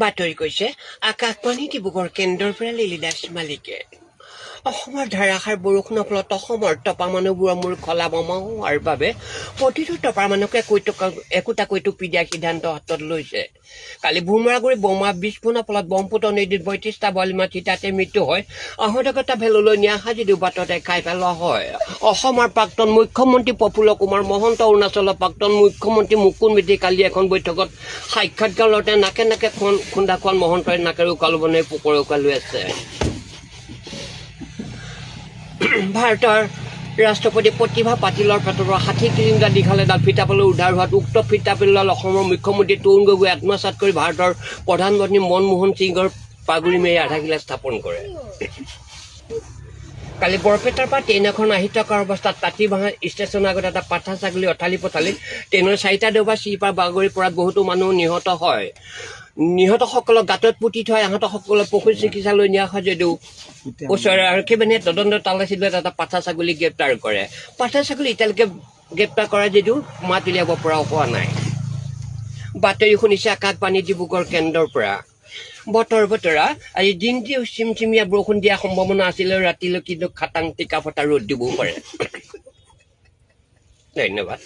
বাতৰি কৈছে আকাশবাণী ডিব্ৰুগড় কেন্দ্ৰৰ পৰা লিলি দাস মালিকে। অসমৰ ধাৰাসাৰ বৰষুণৰ ফলত অসমৰ টপা মানুহবোৰৰ মূৰ খলা-বমা হোৱাৰ বাবে প্ৰতিটো টপাৰ মানুহকে একোটাকৈ টুপি দিয়াৰ সিদ্ধান্ত হাতত লৈছে। কালি ভোমৰাগুৰি বোমা বিস্ফোৰণৰ ফলত ব্ৰহ্মপুত্ৰ নদীত ৩২টা বলিমাতৃ তাতে মৃত্যু হয়। আহতকেইটা ভেললৈ নিয়া হয় যদিও বাটতে খাই পেলোৱা হয়। অসমৰ প্ৰাক্তন মুখ্যমন্ত্ৰী প্ৰফুল্ল কুমাৰ মহন্ত, অৰুণাচলৰ প্ৰাক্তন মুখ্যমন্ত্ৰী মুকুল মিত্ৰী কালি এখন বৈঠকত সাক্ষাৎকাৰ লওঁতে নাকে নাকে খুন্দা খোৱাল মহন্তই নাকেৰে উকাল বনাই পোকৰ উকাল লৈ আছে। ভাৰতৰ ৰাষ্ট্ৰপতি প্ৰতিভা পাটিলৰ পেটৰ ৬০ কিলোমিটাৰ দীঘল এডাল ফিতাপেলু উদ্ধাৰ হোৱাত উক্ত ফিতাপেলুডাল অসমৰ মুখ্যমন্ত্ৰী তৰুণ গগৈয়ে আত্মসাৎ কৰি ভাৰতৰ প্ৰধানমন্ত্ৰী মনমোহন সিঙৰ পাগুৰি মেলি আধাৰশিলা স্থাপন কৰে। কালি বৰপেটাৰ পৰা ট্ৰেইন এখন আহি থকা অৱস্থাত তাঁতীবাঁহ ষ্টেচনৰ আগত এটা পাঠা ছাগলী অঠালি পঠালি ট্ৰেইনৰ ৪টা ডবা চিপাৰ বাগৰি পৰাত বহুতো মানুহ নিহত হয়। নিহতসকলক গাঁতত পুতি থৈ আহতসকলক পশু চিকিৎসালয়লৈ নিয়া হয় যদিও ওচৰৰ আৰক্ষী বাহিনীয়ে তদন্ত তালাচীলত এটা পাঠা ছাগলী গ্ৰেপ্তাৰ কৰে। পাঠা ছাগলী এতিয়ালৈকে গ্ৰেপ্তাৰ কৰা যদিও মাত উলিয়াব পৰা হোৱা নাই। বাতৰি শুনিছে আকাশবাণী ডিব্ৰুগড় কেন্দ্ৰৰ পৰা। বতৰ বতৰা আজি দিনটি চিমচিমীয়া বৰষুণ দিয়াৰ সম্ভাৱনা আছিলে, ৰাতিলৈ কিন্তু খাটাং টিকা ফটা ৰ'দ দিবও পাৰে। ধন্যবাদ।